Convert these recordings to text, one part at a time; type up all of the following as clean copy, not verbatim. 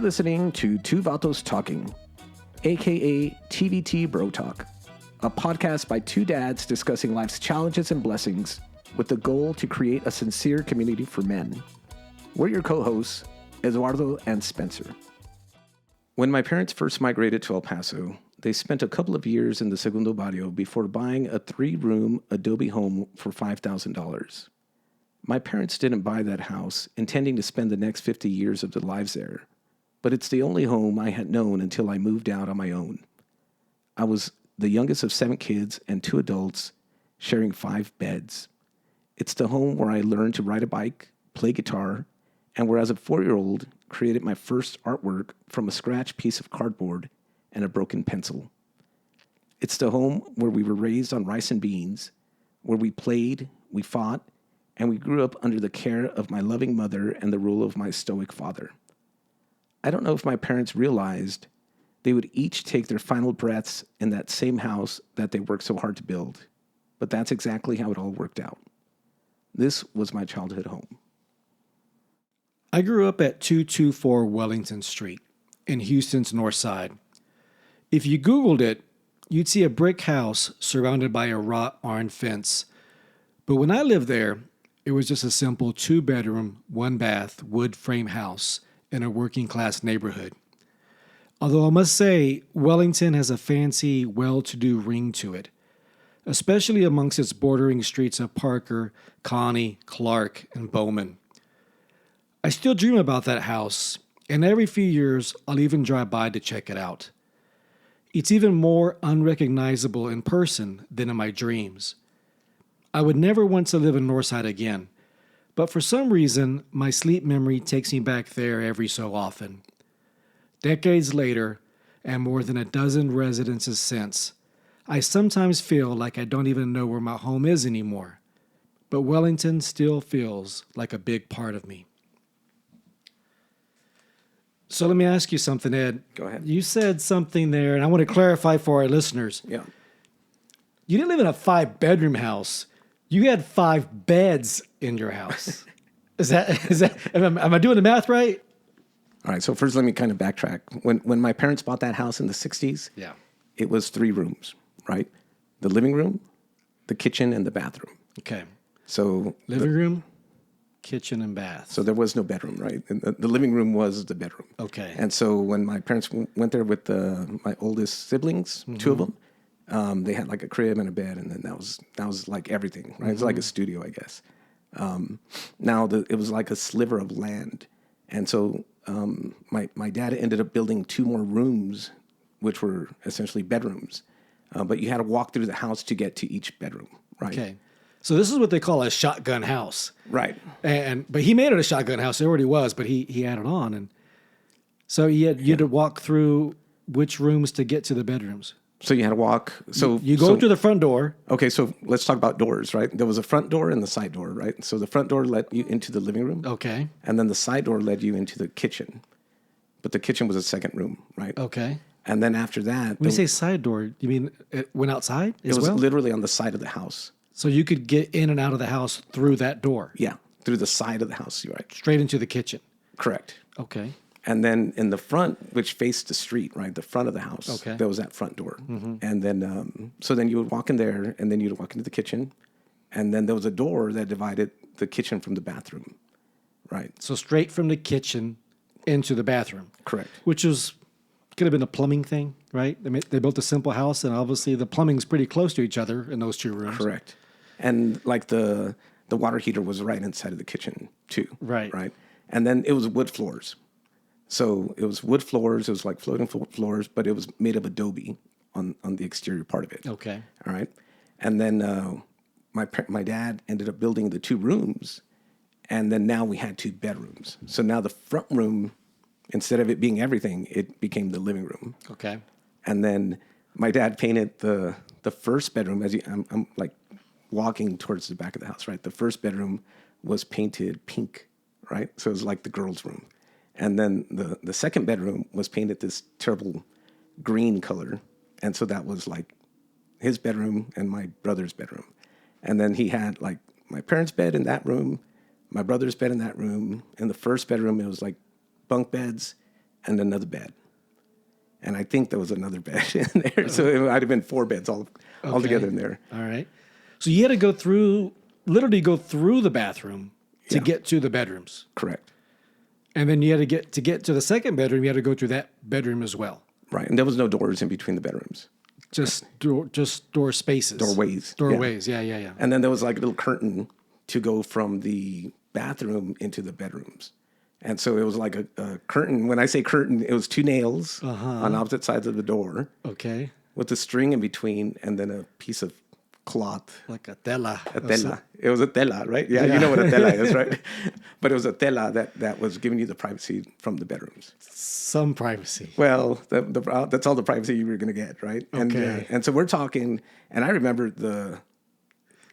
listening to Two Vatos Talking, aka TVT Bro Talk, a podcast by two dads discussing life's challenges and blessings with the goal to create a sincere community for men. We're your co-hosts, Eduardo and Spencer. When my parents first migrated to El Paso, they spent a couple of years in the Segundo Barrio before buying a 3-room adobe home for $5,000. My parents didn't buy that house intending to spend the next 50 years of their lives there, but it's the only home I had known until I moved out on my own. I was the youngest of 7 kids and 2 adults sharing 5 beds. It's the home where I learned to ride a bike, play guitar, and where as a 4-year-old created my first artwork from a scratched piece of cardboard and a broken pencil. It's the home where we were raised on rice and beans, where we played, we fought, and we grew up under the care of my loving mother and the rule of my stoic father. I don't know if my parents realized they would each take their final breaths in that same house that they worked so hard to build, but that's exactly how it all worked out. This was my childhood home. I grew up at 224 Wellington Street in Houston's Northside. If you Googled it, you'd see a brick house surrounded by a wrought iron fence. But when I lived there, it was just a simple 2-bedroom, 1-bath, wood frame house in a working-class neighborhood. Although I must say, Wellington has a fancy, well-to-do ring to it, especially amongst its bordering streets of Parker, Connie, Clark, and Bowman. I still dream about that house, and every few years I'll even drive by to check it out. It's even more unrecognizable in person than in my dreams. I would never want to live in Northside again, but for some reason, my sleep memory takes me back there every so often. Decades later, and more than a dozen residences since, I sometimes feel like I don't even know where my home is anymore, but Wellington still feels like a big part of me. So let me ask you something, Ed. Go ahead. You said something there, and I want to clarify for our listeners. Yeah. You didn't live in a 5-bedroom house. You had 5 beds in your house. Am I doing the math right? All right, so first let me kind of backtrack. When my parents bought that house in the 60s, Yeah. it was 3 rooms, right? The living room, the kitchen, and the bathroom. Okay. So Living room, kitchen, and bath. So there was no bedroom, right? And the living room was the bedroom. Okay. And so when my parents went there with my oldest siblings, 2 of them, they had like a crib and a bed, and then that was like everything, right? It was like a studio, I guess. Now it was like a sliver of land, and so my dad ended up building 2 more rooms, which were essentially bedrooms, but you had to walk through the house to get to each bedroom, right? Okay. So this is what they call a shotgun house. Right. But he made it a shotgun house. It already was, but he added on, and so you had to walk through which rooms to get to the bedrooms. So you had to walk. So you go through the front door. Okay, so let's talk about doors, right? There was a front door and the side door, right? So the front door led you into the living room. Okay. And then the side door led you into the kitchen. But the kitchen was a second room, right? Okay. And then after that... When you say side door, you mean it went outside as well? It was literally on the side of the house. So you could get in and out of the house through that door? Yeah, through the side of the house, you're right. Straight into the kitchen? Correct. Okay. And then in the front, which faced the street, right, the front of the house, okay, there was that front door. And then, so then you would walk in there, and then you'd walk into the kitchen, and then there was a door that divided the kitchen from the bathroom, right? So straight from the kitchen into the bathroom. Correct. Which could have been a plumbing thing, right? They built a simple house, and obviously the plumbing's pretty close to each other in those 2 rooms. Correct. And like the water heater was right inside of the kitchen too. Right. Right. And then it was wood floors. So it was wood floors. It was like floating floors, but it was made of adobe on the exterior part of it. Okay. All right. And then my dad ended up building the 2 rooms, and then now we had 2 bedrooms. So now the front room, instead of it being everything, it became the living room. Okay. And then my dad painted the first bedroom as I'm like walking towards the back of the house, right? The first bedroom was painted pink, right? So it was like the girls' room. And then the second bedroom was painted this terrible green color. And so that was like his bedroom and my brother's bedroom. And then he had like my parents' bed in that room, my brother's bed in that room. In the first bedroom, it was like bunk beds. and another bed. And I think there was another bed in there. So it might have been 4 beds all together in there. All right. So you had to literally go through the bathroom to get to the bedrooms. Correct. And then you had to get to the second bedroom, you had to go through that bedroom as well. Right. And there was no doors in between the bedrooms. Just door spaces. Doorways. Yeah. And then there was like a little curtain to go from the bathroom into the bedrooms. And so it was like a curtain. When I say curtain, it was 2 nails on opposite sides of the door. Okay. With a string in between and then a piece of cloth. Like a tela. A tela. It was a tela, right? Yeah, you know what a tela is, right? But it was a tela that was giving you the privacy from the bedrooms. Some privacy. Well, that's all the privacy you were going to get, right? Okay. And so we're talking, and I remember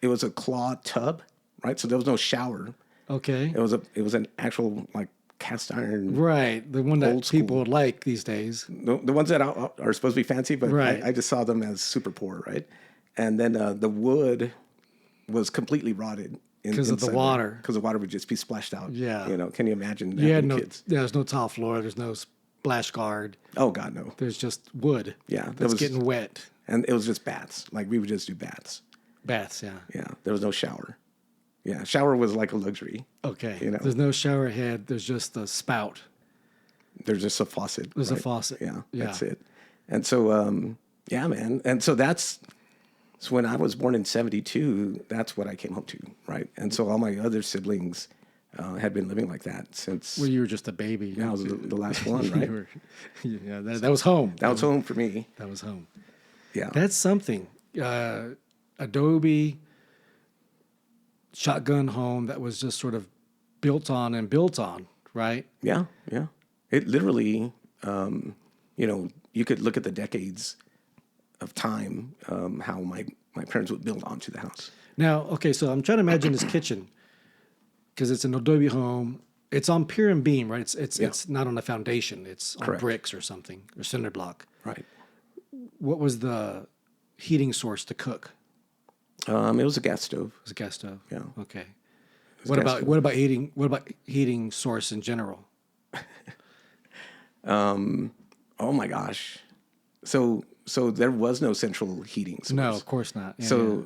it was a claw tub, right? So there was no shower. Okay. It was an actual like cast iron. Right. The one that people school. like these days. The ones that are supposed to be fancy, but right. I just saw them as super poor, right? And then the wood was completely rotted because of the water. Because the water would just be splashed out. Yeah. Can you imagine? Kids? There's no tile floor. There's no splash guard. Oh God, no. There's just wood. Yeah, that's getting wet. And it was just baths. Like we would just do baths. Baths, yeah. Yeah. There was no shower. Yeah, shower was like a luxury. Okay. There's no shower head. There's just a spout. There's just a faucet. There's a faucet. Yeah, that's it. And so, yeah, man. And so so when I was born in 1972, that's what I came home to, right? And so all my other siblings had been living like that since... Well, you were just a baby. Yeah, I was the last one, right? That was home. That was home for me. That was home. Yeah. That's something. Adobe shotgun home that was just sort of built on, right? Yeah. It literally, you could look at the decades of time, how my parents would build onto the house. Now, okay, so I'm trying to imagine this kitchen because it's an adobe home. It's on pier and beam, right? It's not on a foundation. It's on bricks or something, or cinder block. Right. What was the heating source to cook? It was a gas stove. It was a gas stove. Yeah. Okay. What about heating source in general? Oh my gosh. So there was no central heating source. No, of course not. Yeah,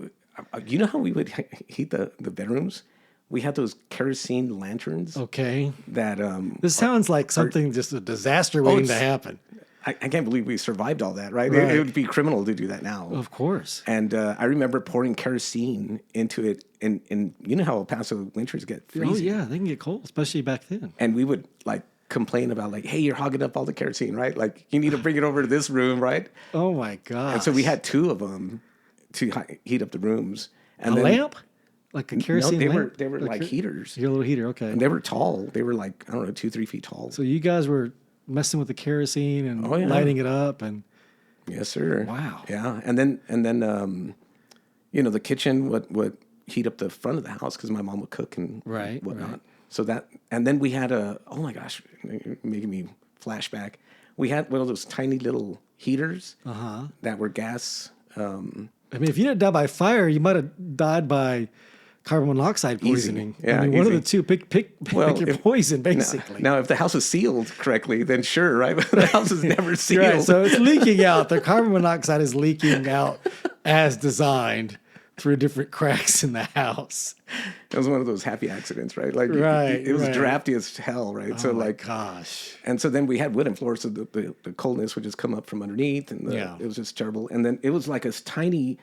you know how we would heat the bedrooms? We had those kerosene lanterns. Okay. That this sounds like something just a disaster waiting to happen. I can't believe we survived all that, right? It would be criminal to do that now. Of course. And I remember pouring kerosene into it, and you know how El Paso winters get freezing. Oh yeah, they can get cold, especially back then. And we would complain about hey, you're hogging up all the kerosene, right? Like you need to bring it over to this room, right? Oh my God. And so we had 2 of them to heat up the rooms. And a lamp? Like a kerosene lamp? They were like heaters. Your little heater, okay. And they were tall. They were 2-3 feet tall. So you guys were messing with the kerosene and lighting it up and yes, sir. Wow. Yeah. And then the kitchen would heat up the front of the house because my mom would cook and whatnot. Right. So and then we had oh my gosh, making me flashback. We had one of those tiny little heaters that were gas. I mean, if you didn't die by fire, you might have died by carbon monoxide poisoning. Easy. Yeah, one of the two. Pick your poison, basically. Now, if the house is sealed correctly, then sure, right? But the house is never sealed. Right, so it's leaking out. The carbon monoxide is leaking out as designed through different cracks in the house. It was one of those happy accidents, right? It was drafty as hell, right? Oh my gosh. And so then we had wooden floors, so the coldness would just come up from underneath, and it was just terrible. And then it was like a tiny.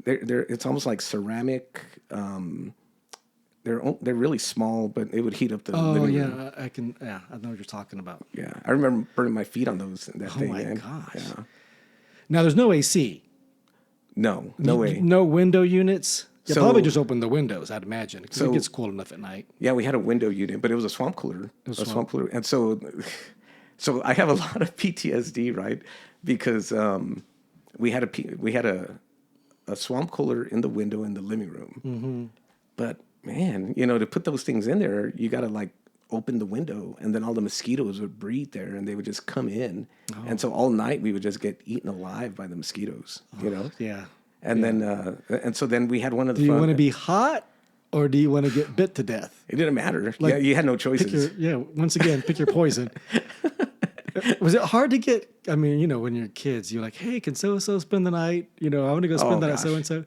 It's almost like ceramic. They're really small, but it would heat up the living room. I can. Yeah, I know what you're talking about. Yeah, I remember burning my feet on those. That thing. Oh my man. gosh! Yeah. Now there's no AC. No way. No window units. You probably just open the windows, I'd imagine, because it gets cold enough at night. Yeah, we had a window unit, but it was a swamp cooler. Swamp cooler, and so I have a lot of PTSD, right? Because we had a swamp cooler in the window in the living room, but man, to put those things in there, you got to open the window, and then all the mosquitoes would breed there, and they would just come in, and so all night we would just get eaten alive by the mosquitoes. Yeah. And then so then we had one of the. Do you want to be hot, or do you want to get bit to death? It didn't matter. You had no choices. Once again, pick your poison. Was it hard to get? I mean, when you're kids, you're like, "Hey, can so and so spend the night?" I want to go spend the night so and so.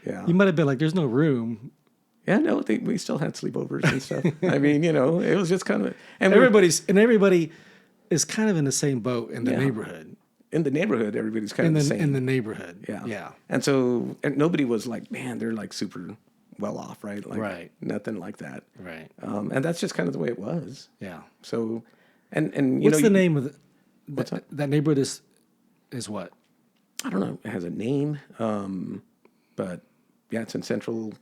Yeah. You might have been like, "There's no room." Yeah, no, we still had sleepovers and stuff. I mean, it was just kind of, and everybody is kind of in the same boat in the Yeah. neighborhood. in the neighborhood, everybody's kind of the same. In the neighborhood, Yeah. yeah. And so, and nobody was like, man, they're like super well off, right? Like, Right. Nothing like that. Right. And that's just kind of the way it was. Yeah. So, and What's the name of What's that? that neighborhood is what? I don't know. It has a name, but yeah, it's in central.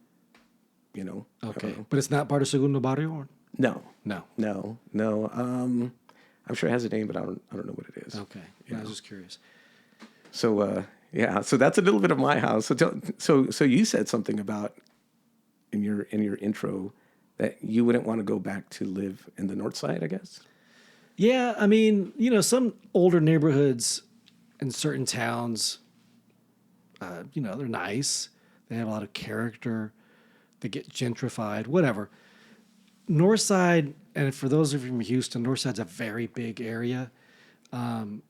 Okay, but it's not part of Segundo Barrio. Or? No. No. I'm sure it has a name, but I don't know what it is. Okay, yeah, I was just curious. So so that's a little bit of my house. So you said something about in your intro that you wouldn't want to go back to live in the North Side, I guess. Yeah, I mean, some older neighborhoods in certain towns, they're nice. They have a lot of character. They get gentrified, whatever. Northside, and for those of you from Houston, Northside's a very big area.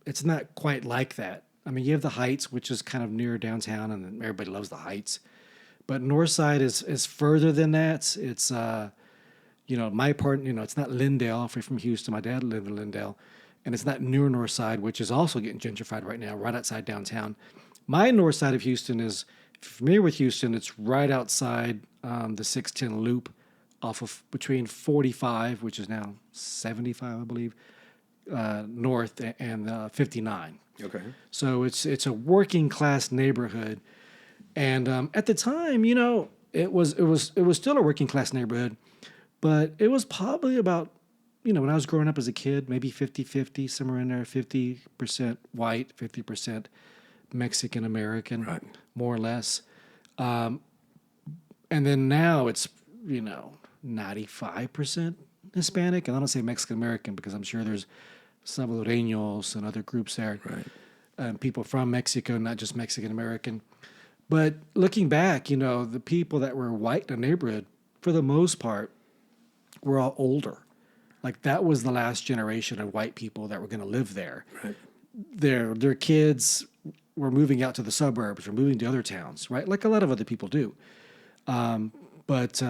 It's not quite like that. I mean, you have the Heights, which is kind of near downtown, and everybody loves the Heights. But Northside is further than that. It's, my part, it's not Lindale. If you're from Houston, my dad lived in Lindale. And it's not near Northside, which is also getting gentrified right now, right outside downtown. My north side of Houston is, if you're familiar with Houston, it's right outside the 610 loop off of between 45, which is now 75, I believe, north, and 59. Okay. So it's a working class neighborhood, and at the time, it was still a working class neighborhood, but it was probably about, when I was growing up as a kid, maybe 50-50, somewhere in there, 50% white, 50% Mexican American, right, more or less. And then now it's 95% Hispanic, and I don't say Mexican American because I'm sure there's Salvadoreños and other groups there, right, people from Mexico, not just Mexican American. But looking back, the people that were white in the neighborhood, for the most part, were all older. Like that was the last generation of white people that were going to live there. right. Their kids were moving out to the suburbs or moving to other towns, right? Like a lot of other people do. But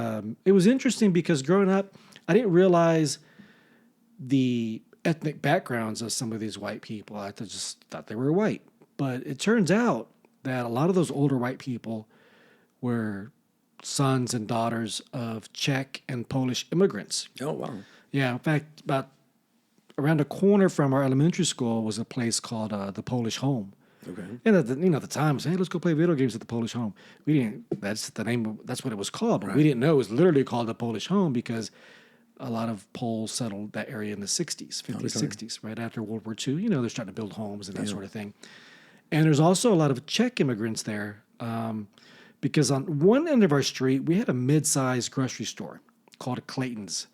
it was interesting because growing up, I didn't realize the ethnic backgrounds of some of these white people. I just thought they were white. But it turns out that a lot of those older white people were sons and daughters of Czech and Polish immigrants. Oh, wow. Yeah, in fact, about around a corner from our elementary school was a place called the Polish Home. Okay. And at the time, hey, let's go play video games at the Polish Home. We didn't. That's the name. That's what it was called. But we didn't know it was literally called the Polish Home because a lot of Poles settled that area in the 60s, 50s, 60s, right after World War II. They're starting to build homes and that sort of thing. And there's also a lot of Czech immigrants there because on one end of our street, we had a mid-sized grocery store called Clayton's.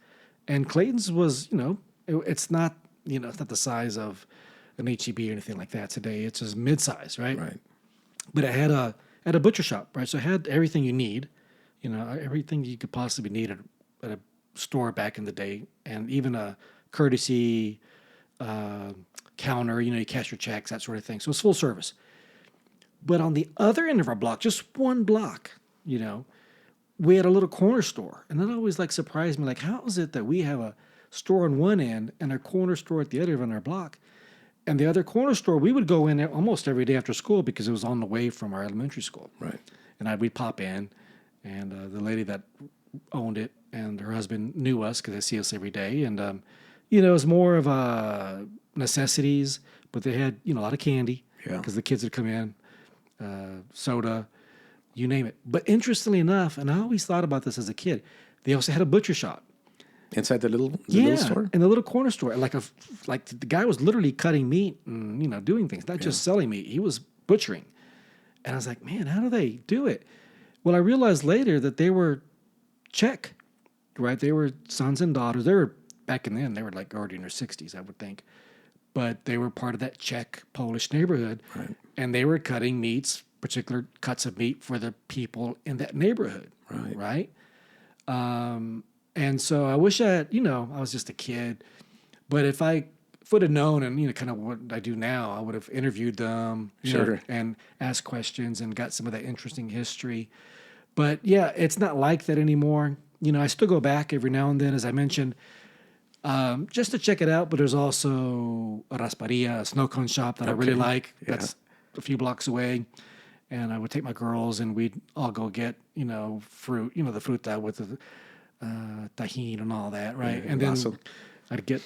And Clayton's was, it's not, it's not the size of an H-E-B or anything like that today. It's just mid-size, right? Right. But it had a butcher shop, right? So it had everything you need, everything you could possibly need at a store back in the day, and even a courtesy counter, you cash your checks, that sort of thing. So it's full service. But on the other end of our block, just one block, we had a little corner store. And that always surprised me. How is it that we have a store on one end and a corner store at the other end of our block? And the other corner store, we would go in there almost every day after school because it was on the way from our elementary school. Right. And we'd pop in, and the lady that owned it and her husband knew us because they see us every day. And, it was more of necessities, but they had, a lot of candy because the kids would come in, soda, you name it. But interestingly enough, and I always thought about this as a kid, they also had a butcher shop. Inside the little store? In the little corner store. Like the guy was literally cutting meat and, doing things, not just selling meat. He was butchering. And I was like, man, how do they do it? Well, I realized later that they were Czech, right? They were sons and daughters. They were, back in then, they were already in their 60s, I would think. But they were part of that Czech-Polish neighborhood. Right. And they were cutting meats, particular cuts of meat for the people in that neighborhood. Right? And so I wish I had, I was just a kid. But if I would have known, and kind of what I do now, I would have interviewed them, Sure. and asked questions and got some of that interesting history. But yeah, it's not like that anymore. I still go back every now and then, as I mentioned, just to check it out. But there's also a rasparia, a snow cone shop that I really like. Yeah. That's a few blocks away. And I would take my girls, and we'd all go get, fruit, the fruit that with the tajin and all that, right? Yeah, and then awesome. I'd get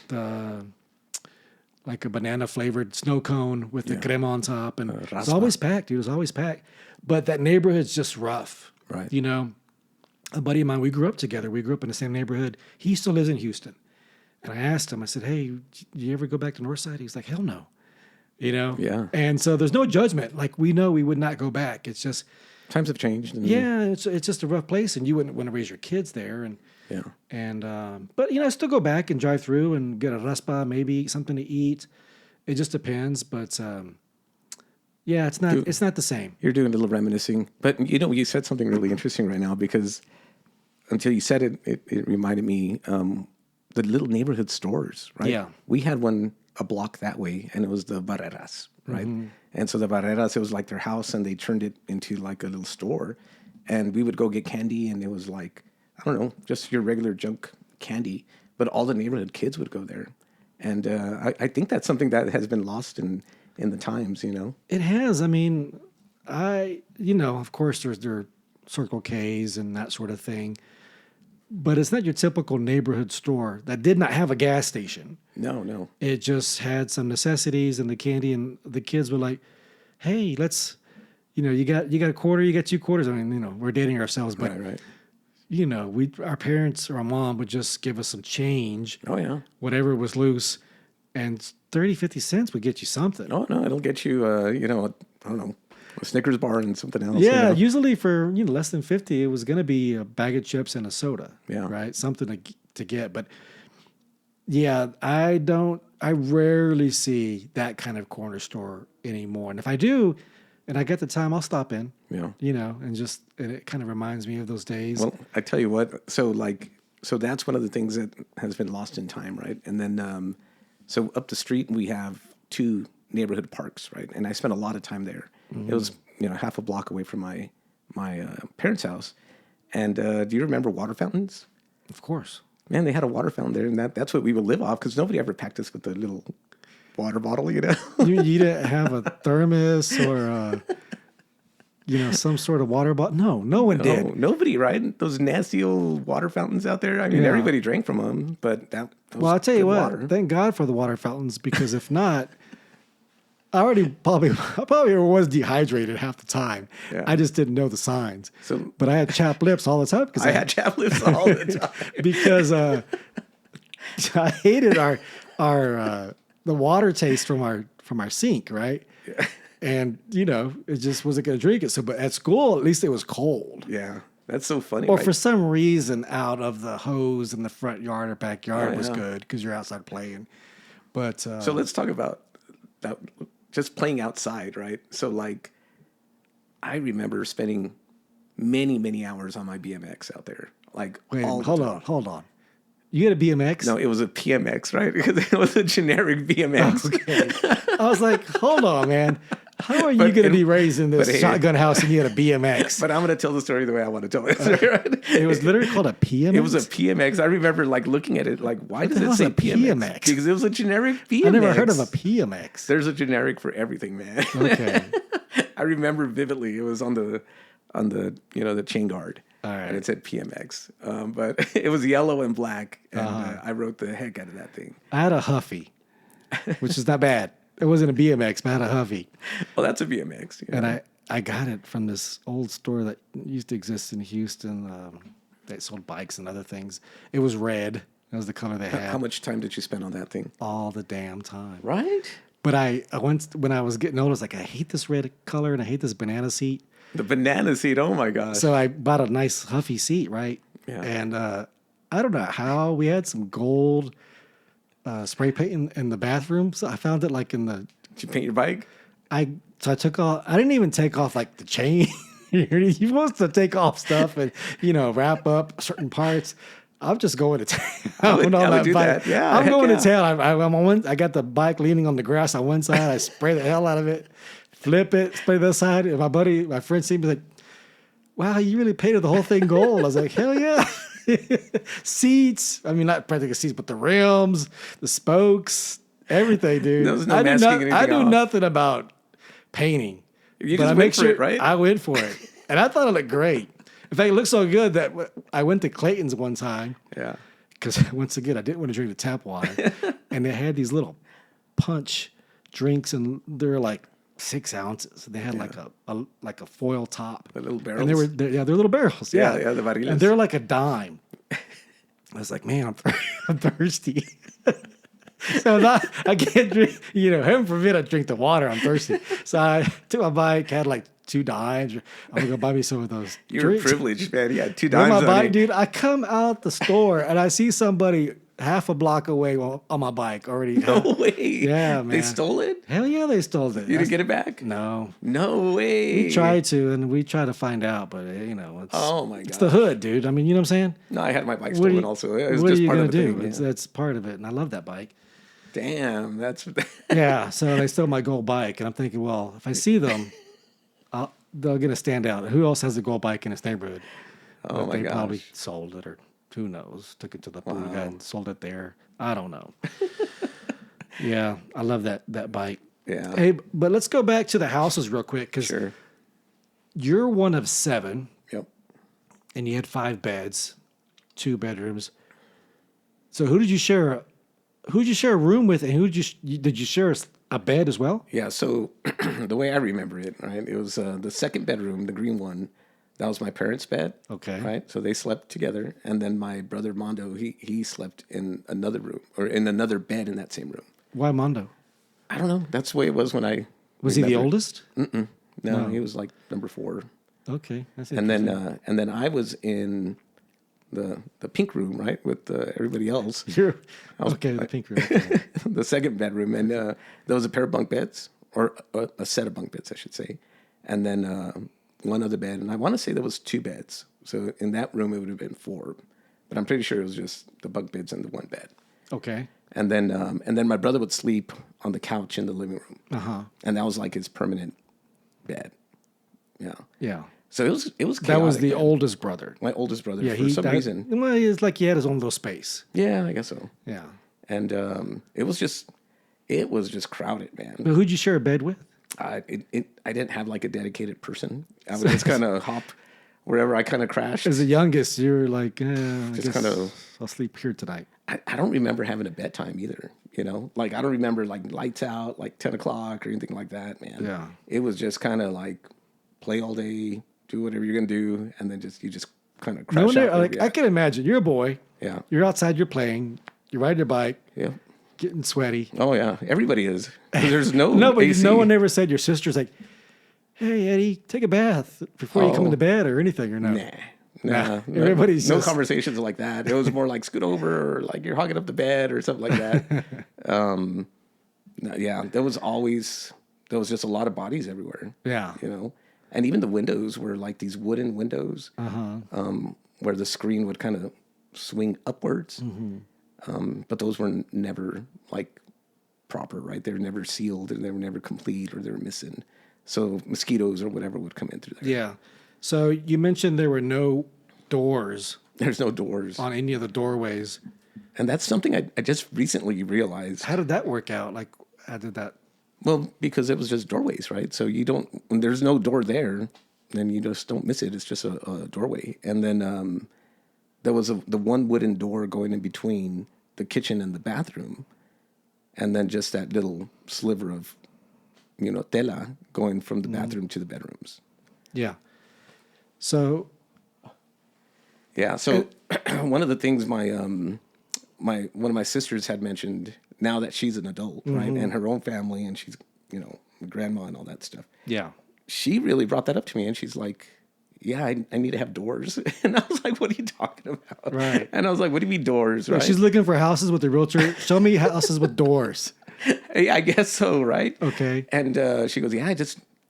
like a banana flavored snow cone with the crema on top, and it's raspa. always packed, dude. It was always packed. But that neighborhood's just rough, Right. A buddy of mine, we grew up together. We grew up in the same neighborhood. He still lives in Houston, and I asked him. I said, "Hey, do you ever go back to Northside?" He's like, "Hell no." Yeah. And so there's no judgment. Like, we know we would not go back. It's just, Times have changed. And, it's just a rough place, and you wouldn't want to raise your kids there. But I still go back and drive through and get a raspa, maybe something to eat. It just depends. But it's not the same. You're doing a little reminiscing. But, you said something really interesting right now, because until you said it, it reminded me the little neighborhood stores, right? Yeah. We had one a block that way, and it was the Barreras, right? Mm-hmm. And so the Barreras, it was like their house, and they turned it into like a little store. And we would go get candy, and it was like, I don't know, just your regular junk candy. But all the neighborhood kids would go there. And I think that's something that has been lost in the times, It has. I mean, of course, there are Circle K's and that sort of thing. But it's not your typical neighborhood store that did not have a gas station. No. It just had some necessities and the candy, and the kids were like, "Hey, let's, you got a quarter, you got 2 quarters." I mean, we're dating ourselves, but Right. our parents or our mom would just give us some change. Oh, yeah. Whatever was loose, and 30, 50 cents would get you something. Oh, no, it'll get you, I don't know, a Snickers bar and something else. Yeah, usually for less than 50, it was going to be a bag of chips and a soda. Yeah. Right, something to get. But yeah, I rarely see that kind of corner store anymore. And if I do, and I get the time, I'll stop in. Yeah. And it kind of reminds me of those days. Well, I tell you what, so that's one of the things that has been lost in time, right? And then, so up the street, we have 2 neighborhood parks, right? And I spent a lot of time there. Mm-hmm. It was, half a block away from my parents' house. And do you remember water fountains? Of course. Man, they had a water fountain there, and that's what we would live off, because nobody ever packed us with a little water bottle, You didn't have a thermos or some sort of water bottle? No one did. Nobody, right? Those nasty old water fountains out there. I mean, everybody drank from them, but that was Well, I'll tell you what. water. Thank God for the water fountains, because if not, I probably was dehydrated half the time. Yeah. I just didn't know the signs. So- but I had chapped lips all the time because I had chapped lips all the time. because I hated our the water taste from our sink, right? Yeah. And it just wasn't going to drink it. So, but at school, at least it was cold. Yeah, that's so funny. Or right? for some reason, out of the hose in the front yard or backyard was good because you're outside playing. But So let's talk about that, just playing outside, right? So I remember spending many, many hours on my BMX out there. hold on. You had a BMX? No, it was a PMX, right? Because it was a generic BMX. Okay. I was like, hold on, man. How are you going to be raised in this shotgun house and you had a BMX? But I'm going to tell the story the way I want to tell it. Right? It was literally called a PMX? It was a PMX. I remember looking at it why does it say PMX? Because it was a generic BMX. I never heard of a PMX. There's a generic for everything, man. Okay. I remember vividly. It was on the the chain guard. All right. And it said PMX. But it was yellow and black, and I wrote the heck out of that thing. I had a Huffy, which is not bad. It wasn't a BMX, but I had a Huffy. Well, that's a BMX. And I got it from this old store that used to exist in Houston that sold bikes and other things. It was red. That was the color they had. How much time did you spend on that thing? All the damn time. Right? But I once, when I was getting older, I was like, I hate this red color and I hate this banana seat. The banana seat, oh my gosh. So I bought a nice Huffy seat, right? Yeah. And I don't know how, we had some gold spray paint in the bathroom. So I found it like in the... Did you paint your bike? So I took off, I didn't even take off like the chain. You're supposed to take off stuff and, wrap up certain parts. I'm just going to town. I would do bike. that. Yeah, I'm heck going yeah. to town. I got the bike leaning on the grass on one side. I spray the hell out of it, flip it, spray the other side. And my friend seemed like, wow, you really painted the whole thing gold. I was like, hell yeah. Seats. I mean, not practically seats, but the rims, the spokes, everything, dude. There was no masking anything I do off. nothing about painting. You but just I went make for sure it, right? I went for it. And I thought it looked great. In fact, it looked so good that I went to Clayton's one time. Yeah. Because once again, I didn't want to drink the tap water. And they had these little punch drinks, and they're like 6 ounces. They had like a foil top. The little barrels. And they're little barrels. Yeah, Yeah, the barriles. And they're like a dime. I was like, man, I'm thirsty. So I can't drink, heaven forbid I drink the water. I'm thirsty. So I took my bike, had like 2 dimes. I'm going to go buy me some of those You're drinks. privileged, man. You had 2 On dimes my on bike, you. dude, I come out the store and I see somebody half a block away on my bike already. No way. Yeah, man. They stole it? Hell yeah, they stole it. You didn't get it back? No. No way. We tried to, and we tried to find out, but it's Oh my god. it's the hood, dude. I mean, you know what I'm saying? No, I had my bike What are stolen you- also. It was what are just you part gonna of the do? thing. Yeah. That's part of it, and I love that bike. Damn, that's Yeah, so they stole my gold bike, and I'm thinking, well, if I see them, they're gonna stand out. Who else has a gold bike in this neighborhood? Oh But my they gosh. probably sold it, or who knows? Took it to the boot guy and sold it there. I don't know. Yeah, I love that bike. Yeah. Hey, but let's go back to the houses real quick because Sure. you're one of 7, Yep. and you had 5 beds, 2 bedrooms. So who did you share? Who did you share a room with, and did you share a bed as well? Yeah, so the way I remember it, right, it was the second bedroom, the green one. That was my parents' bed. Okay. Right? So they slept together. And then my brother Mondo, he slept in another room or in another bed in that same room. Why Mondo? I don't know. That's the way it was when I Was he the remember. oldest? No, he was like number 4. Okay, that's And then I was in the pink room, right, with everybody else. You're okay. The pink room. Okay. The second bedroom, and there was a pair of bunk beds, or a set of bunk beds, I should say, and then one other bed, and I want to say there was 2 beds. So in that room, it would have been 4, but I'm pretty sure it was just the bunk beds and the one bed. Okay. And then my brother would sleep on the couch in the living room, and that was like his permanent bed. Yeah. Yeah. So it was chaotic, That was the man. oldest brother. My oldest brother, Yeah, for some reason. Well, it's like he had his own little space. Yeah, I guess so. Yeah. And it was just crowded, man. But who'd you share a bed with? I didn't have like a dedicated person. I would just kind of hop wherever I kind of crashed. As the youngest, you were like, I Just guess kinda- I'll sleep here tonight. I don't remember having a bedtime either. Like I don't remember like lights out, like 10 o'clock or anything like that, man. Yeah. It was just kind of like play all day, do whatever you're gonna do, and then you just kind of crash out. wherever you're I at. can imagine. You're a boy. Yeah. You're outside. You're playing. You're riding your bike. Yeah. Getting sweaty. Oh yeah. Everybody is. There's no No, but AC. no one ever said your sister's like, "Hey, Eddie, take a bath before you come Oh. into bed," or anything, or no. Nah. Everybody's no just- conversations like that. It was more like scoot over, or like you're hogging up the bed, or something like that. No, yeah, there was just a lot of bodies everywhere. Yeah. And even the windows were like these wooden windows, where the screen would kind of swing upwards. But those were never like proper, right? They were never sealed, and they were never complete, or they were missing. So mosquitoes or whatever would come in through there. Yeah. So you mentioned there were no doors There's no doors. on any of the doorways. And that's something I just recently realized. How did that work out? Like, how did that? Well, because it was just doorways, right? So when there's no door there, then you just don't miss it. It's just a doorway. And then there was the one wooden door going in between the kitchen and the bathroom. And then just that little sliver of, tela going from the bathroom to the bedrooms. Yeah. So Yeah. So one of the things one of my sisters had mentioned, now that she's an adult, right, and her own family, and she's grandma and all that stuff. yeah. She really brought that up to me, and she's like, "Yeah, I need to have doors." And I was like, "What are you talking about?" Right. And I was like, "What do you mean doors?" So Right? she's looking for houses with a realtor. Show me houses with doors. Hey, I guess so, right? Okay. And she goes, "Yeah,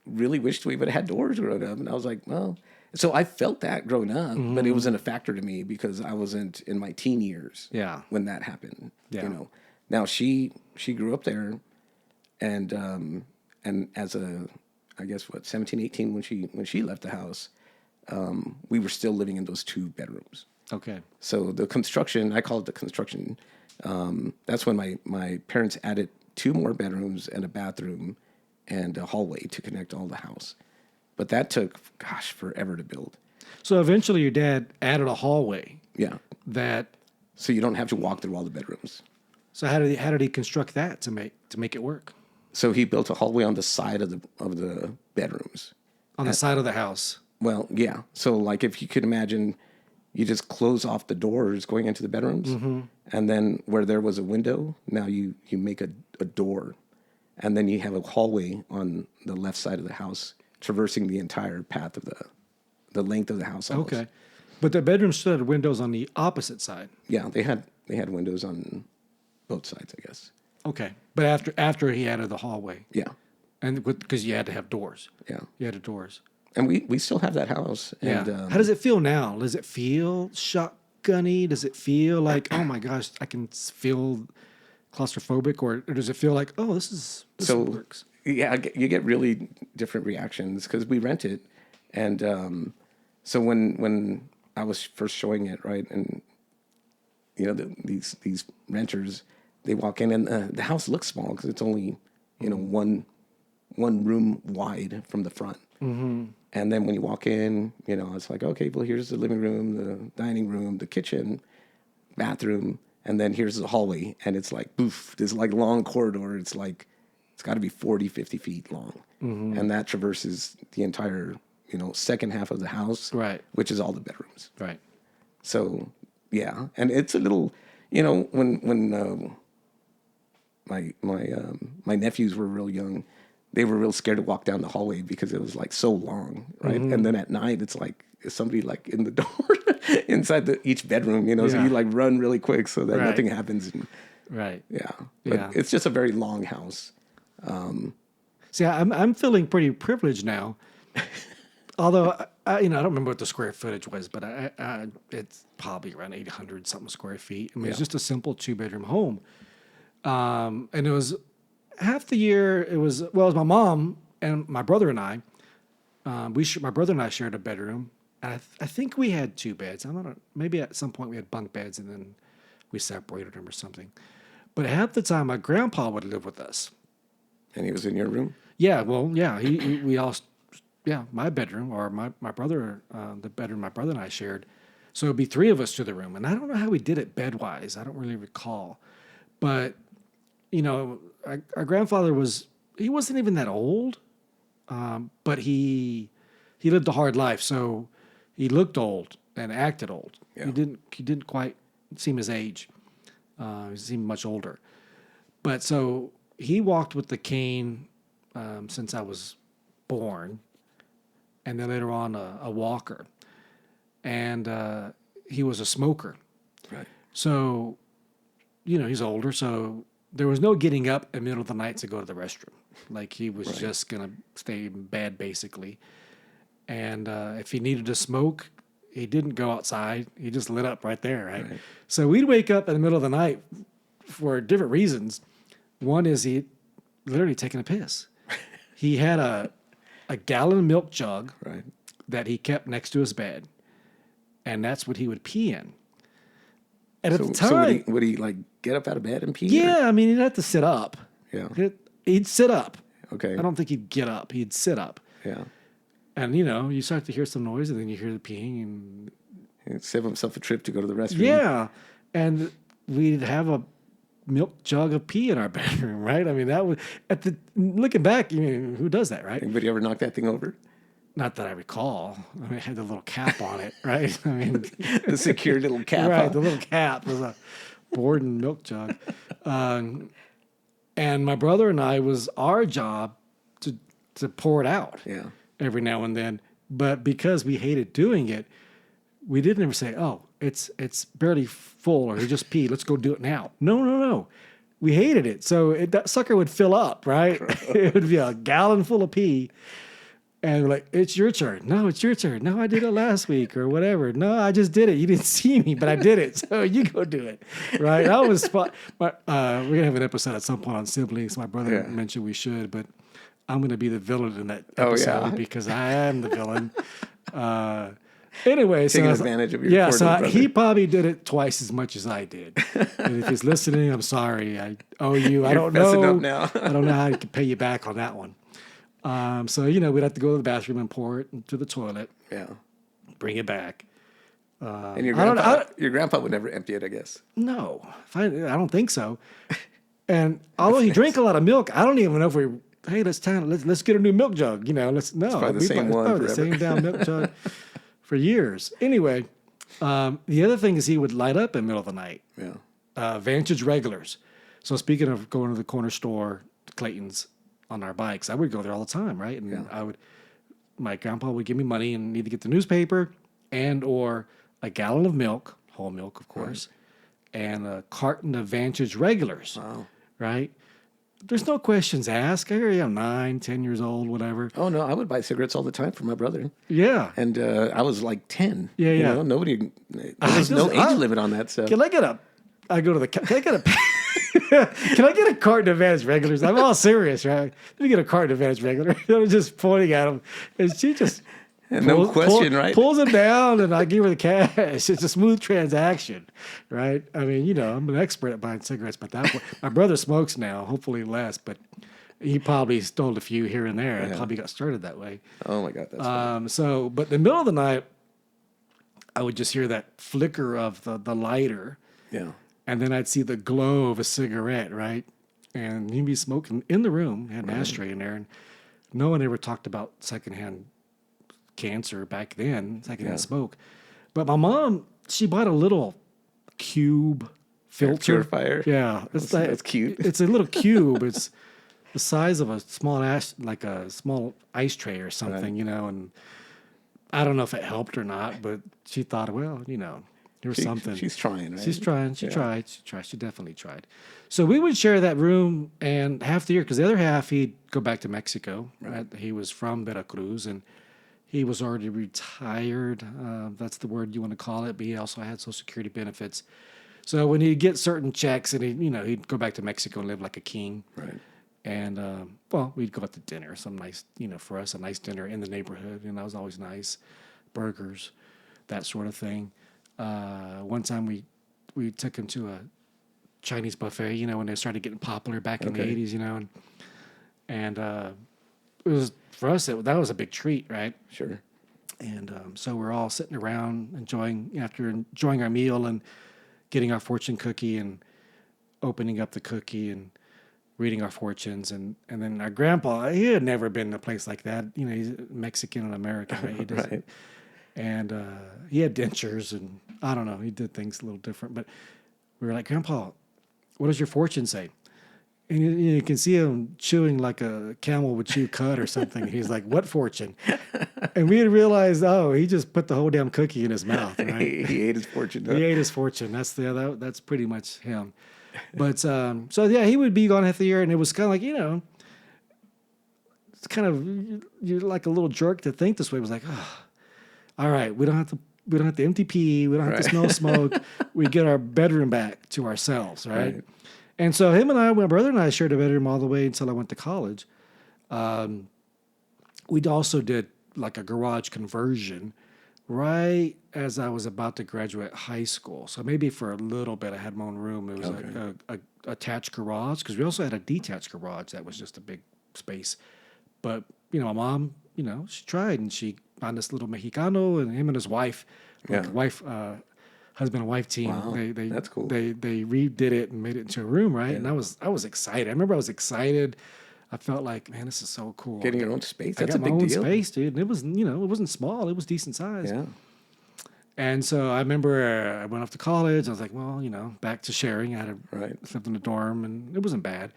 really wished we would have had doors growing up. And I was like, well, so I felt that growing up, but it wasn't a factor to me because I wasn't in my teen years when that happened. Yeah. You know, now she grew up there, and as a, I guess 17, 18 when she left the house, we were still living in those 2 bedrooms. Okay. So the construction, I call it the construction. That's when my parents added 2 more bedrooms and a bathroom and a hallway to connect all the house. But that took, forever to build. So eventually your dad added a hallway. Yeah. So you don't have to walk through all the bedrooms. So how did he construct that to make it work? So he built a hallway on the side of the bedrooms. On the side of the house. Well, yeah. So like if you could imagine, you just close off the doors going into the bedrooms, and then where there was a window, now you make a door, and then you have a hallway on the left side of the house, traversing the entire path of the length of the house. Almost. Okay, but the bedrooms still had windows on the opposite side. Yeah, they had windows on both sides, I guess. Okay, but after he added the hallway. Yeah, and because you had to have doors. Yeah, you had doors. And we still have that house. Yeah. And, how does it feel now? Does it feel shotgunny? Does it feel like, oh my gosh, I can feel claustrophobic, or does it feel like, oh, this works? Yeah, you get really different reactions because we rent it, and so when I was first showing it, right, and you know these renters, they walk in and the house looks small because it's only one room wide from the front. Mm-hmm. And then when you walk in, it's like, okay, well, here's the living room, the dining room, the kitchen, bathroom, and then here's the hallway. And it's like, boof, this like long corridor. It's like, it's got to be 40, 50 feet long. Mm-hmm. And that traverses the entire, second half of the house, right? Which is all the bedrooms. Right. So, yeah. And it's a little, when my nephews were real young, they were real scared to walk down the hallway because it was like so long, right? Mm-hmm. And then at night, it's like is somebody like in the door inside each bedroom, so you like run really quick so that nothing happens. And, right. Yeah. But it's just a very long house. See, I'm feeling pretty privileged now. Although, I don't remember what the square footage was, but it's probably around 800 something square feet. I mean, it's just a simple 2-bedroom home. And it was half the year. It was my mom and my brother and I. My brother and I shared a bedroom. And I think we had 2 beds. I don't know. Maybe at some point we had bunk beds and then we separated them or something. But half the time, my grandpa would live with us. And he was in your room? Yeah. Well, yeah. We all, my bedroom or my brother, the bedroom my brother and I shared. So it'd be 3 of us to the room. And I don't know how we did it bed-wise. I don't really recall. But, our grandfather he wasn't even that old, but he lived a hard life. So he looked old and acted old. Yeah. He didn't quite seem his age. He seemed much older. But so he walked with the cane since I was born, and then later on a walker. And he was a smoker. Right. So, he's older, so there was no getting up in the middle of the night to go to the restroom. Like he was just going to stay in bed, basically. And if he needed to smoke, he didn't go outside. He just lit up right there, right? So we'd wake up in the middle of the night for different reasons. One is he literally taking a piss. He had a gallon milk jug that he kept next to his bed, and that's what he would pee in. And at the time... So would he like get up out of bed and pee? Yeah, I mean, he'd have to sit up. Yeah. He'd sit up. Okay. I don't think he'd get up. He'd sit up. Yeah. And, you start to hear some noise, and then you hear the peeing. And he'd save himself a trip to go to the restroom. Yeah. And we'd have a milk jug of pee in our bedroom, right? I mean, that was... looking back, who does that, right? Anybody ever knock that thing over? Not that I recall. I mean, it had the little cap on it, right? I mean... the secure little cap. Right, the little cap was a Borden milk jug. And my brother and I, was our job to pour it out every now and then. But because we hated doing it, we didn't ever say, oh, it's barely full, or he just peed, let's go do it now. No. We hated it. So that sucker would fill up, right? It would be a gallon full of pee. And we're like, it's your turn. No, it's your turn. No, I did it last week or whatever. No, I just did it. You didn't see me, but I did it. So you go do it. Right? I was we're going to have an episode at some point on siblings. My brother mentioned we should, but I'm going to be the villain in that episode because I am the villain. Anyway, taking so advantage of your so he probably did it twice as much as I did. And if he's listening, I'm sorry. I owe you. I don't know. Up now. I don't know how I can pay you back on that one. So we'd have to go to the bathroom and pour it into the toilet. Yeah. Bring it back. And your grandpa would never empty it, I guess. No, I don't think so. And although he drank a lot of milk, I don't even know if let's get a new milk jug. It's probably the same one forever. The same damn milk jug for years. Anyway, the other thing is he would light up in the middle of the night. Yeah. Vantage regulars. So speaking of going to the corner store, Clayton's, on our bikes, I would go there all the time, right? And my grandpa would give me money and need to get the newspaper and or a gallon of milk, whole milk, of course, and a carton of Vantage regulars. Wow. Right? There's no questions asked. Here I'm 9, 10 years old, whatever. Oh, no, I would buy cigarettes all the time for my brother. Yeah. And I was like 10. Yeah. There was no age limit on that. So. Can I get Can I get a carton of Vantage regulars? I'm all serious, right? Let me get a carton of Vantage regulars. I was just pointing at him. And she just pulls them down, and I give her the cash. It's a smooth transaction, right? I mean, I'm an expert at buying cigarettes, but my brother smokes now, hopefully less, but he probably stole a few here and there and probably got started that way. Oh, my God. That's funny. But in the middle of the night, I would just hear that flicker of the lighter. Yeah. And then I'd see the glow of a cigarette, right? And he'd be smoking in the room, had an ashtray in there, and no one ever talked about secondhand cancer back then, secondhand smoke. But my mom, she bought a little cube filter. Purifier. Yeah. It's cute. It's a little cube. It's the size of a small like a small ice tray or something, and I don't know if it helped or not, but she thought, well, there's something. She's trying, right? She's trying. She tried. She definitely tried. So we would share that room, and half the year, because the other half, he'd go back to Mexico. Right? He was from Veracruz, and he was already retired. That's the word you want to call it. But he also had Social Security benefits. So when he'd get certain checks, and he'd go back to Mexico and live like a king. Right. And we'd go out to dinner, some nice, for us, a nice dinner in the neighborhood, and that was always nice. Burgers, that sort of thing. One time we took him to a Chinese buffet, when they started getting popular back in the 80s, and it was, for us, that was a big treat, right? Sure. And so we're all sitting around after enjoying our meal and getting our fortune cookie and opening up the cookie and reading our fortunes. And then our grandpa, he had never been to a place like that. He's Mexican and American, right? He doesn't. Right. And he had dentures, and I don't know, he did things a little different. But we were like, Grandpa, what does your fortune say? And you can see him chewing like a camel would chew cud or something. He's like, what fortune? And we had realized, he just put the whole damn cookie in his mouth. Right? He ate his fortune. Huh? He ate his fortune. That's pretty much him. But he would be gone half the year, and it was kind of like, it's kind of, you're like a little jerk to think this way. It was like, all right, we don't have to empty pee. We don't have to smell smoke. We get our bedroom back to ourselves, right? And so my brother and I shared a bedroom all the way until I went to college. We also did like a garage conversion right as I was about to graduate high school. So maybe for a little bit I had my own room. It was a attached garage, because we also had a detached garage that was just a big space. But, my mom, she tried, and she found this little Mexicano, and him and his wife, husband and wife team. Wow, that's cool. They redid it and made it into a room, right? Yeah. And I was excited. I remember I was excited. I felt like, man, this is so cool. Getting your own space, that's a big deal. I got my own space, dude. And it was, it wasn't small. It was decent size. Yeah. And so I remember I went off to college. I was like, well, back to sharing. I had lived in a dorm, and it wasn't bad.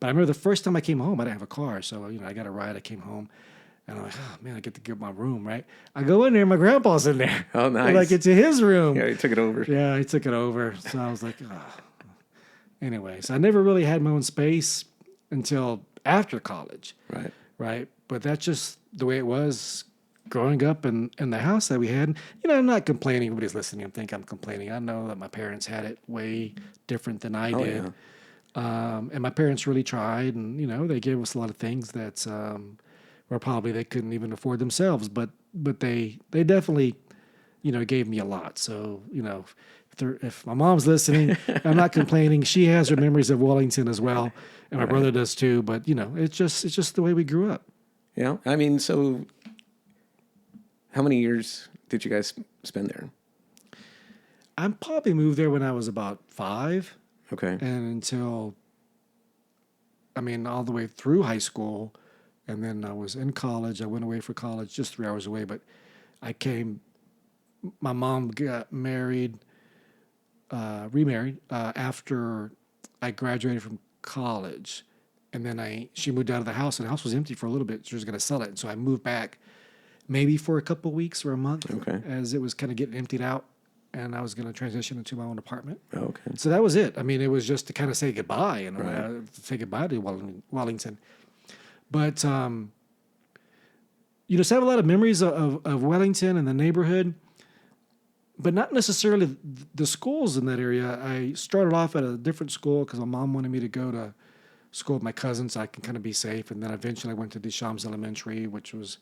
But I remember the first time I came home, I didn't have a car. So, I got a ride. I came home. And I'm like, oh, man, I get to get my room, right? I go in there, my grandpa's in there. Oh, nice. Like, it's his room. Yeah, he took it over. Yeah, he took it over. So I was like, oh. Anyway, so I never really had my own space until after college. Right. but that's just the way it was growing up in the house that we had. You know, I'm not complaining. Everybody's listening. I think I'm complaining. I know that my parents had it way different than I did. Yeah. And my parents really tried, and, you know, they gave us a lot of things that were probably they couldn't even afford themselves, but they definitely, you know, gave me a lot. So, you know, if my mom's listening, I'm not complaining. She has her memories of Wellington as well, and my brother does too. But, you know, it's just the way we grew up. Yeah. I mean, so how many years did you guys spend there? I probably moved there when I was about 5. Okay. And until, I mean, all the way through high school. And then I was in college. I went away for college, just 3 hours away. But my mom got married, remarried, after I graduated from college. And then she moved out of the house, and the house was empty for a little bit. She was going to sell it. And so I moved back maybe for a couple of weeks or a month as it was kind of getting emptied out. And I was going to transition into my own apartment. Okay. So that was it. I mean, it was just to kind of say goodbye and say goodbye to Wellington. But, you know, so I have a lot of memories of Wellington and the neighborhood, but not necessarily the schools in that area. I started off at a different school because my mom wanted me to go to school with my cousins so I can kind of be safe. And then eventually I went to Deschamps Elementary, which was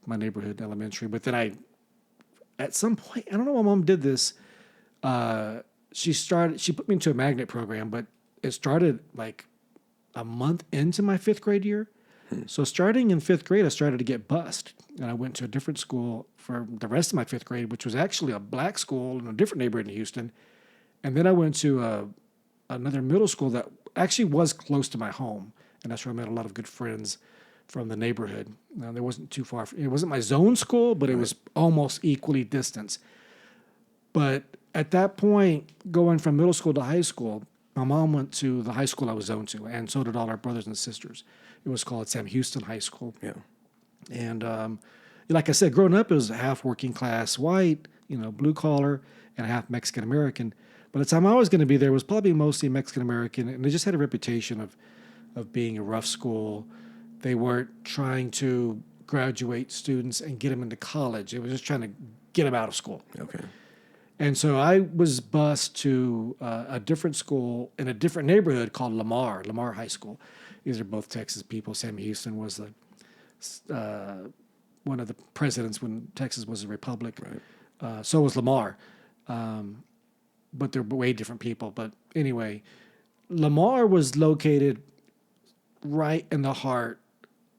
my neighborhood elementary. But then at some point, I don't know why mom did this. She put me into a magnet program, but it started like a month into my 5th grade year. So starting in 5th grade, I started to get bused. And I went to a different school for the rest of my 5th grade, which was actually a black school in a different neighborhood in Houston. And then I went to another middle school that actually was close to my home. And that's where I met a lot of good friends from the neighborhood. Now, there wasn't too far. It wasn't my zone school, but it was almost equally distanced. But at that point, going from middle school to high school, my mom went to the high school I was zoned to, and so did all our brothers and sisters. It was called Sam Houston High School. Yeah. And like I said, growing up, it was half working class white, you know, blue collar, and half Mexican American. By the time I was going to be there, it was probably mostly Mexican American, and they just had a reputation of being a rough school. They weren't trying to graduate students and get them into college. It was just trying to get them out of school. Okay. And so I was bused to a different school in a different neighborhood called Lamar High School. These are both Texas people. Sam Houston was one of the presidents when Texas was a republic. Right. So was Lamar. But they're way different people. But anyway, Lamar was located right in the heart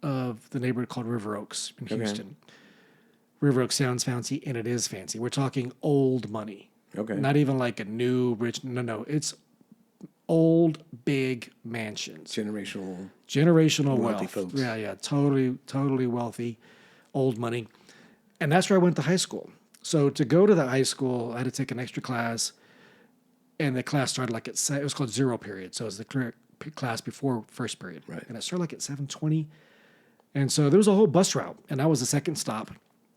of the neighborhood called River Oaks in Houston. River Oaks sounds fancy, and it is fancy. We're talking old money. Okay. Not even like a new rich. No. It's old, big mansions. Generational wealthy wealth. folks. Yeah. Totally wealthy, old money. And that's where I went to high school. So to go to that high school, I had to take an extra class, and the class started like it was called zero period. So it was the class before first period. Right. And it started like at 7:20. And so there was a whole bus route, and I was the second stop.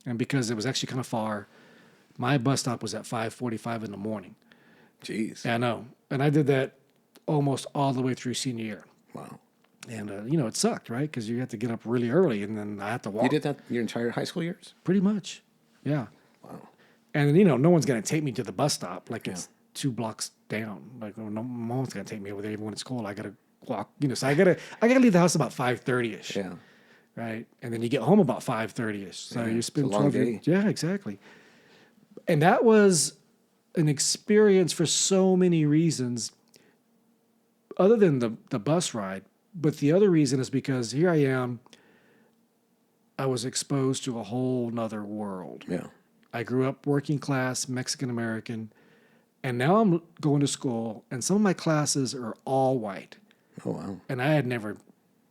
And because it was actually kind of far, my bus stop was at 5:45 in the morning. Jeez. Yeah, I know. And I did that almost all the way through senior year. Wow. And, you know, it sucked, right? Because you had to get up really early, and then I had to walk. You did that your entire high school years? Pretty much, yeah. Wow. And, you know, no one's going to take me to the bus stop. Like, it's 2 blocks down. Like, no one's going to take me over there even when it's cold. I got to walk, you know. So I got to leave the house about 5:30-ish. Yeah. Right? And then you get home about 5:30-ish. So you spend it's a long 12 day. Yeah, exactly. And that was an experience for so many reasons, other than the bus ride. But the other reason is because here I am, I was exposed to a whole nother world. Yeah. I grew up working class, Mexican American, and now I'm going to school, and some of my classes are all white. Oh, wow. And I had never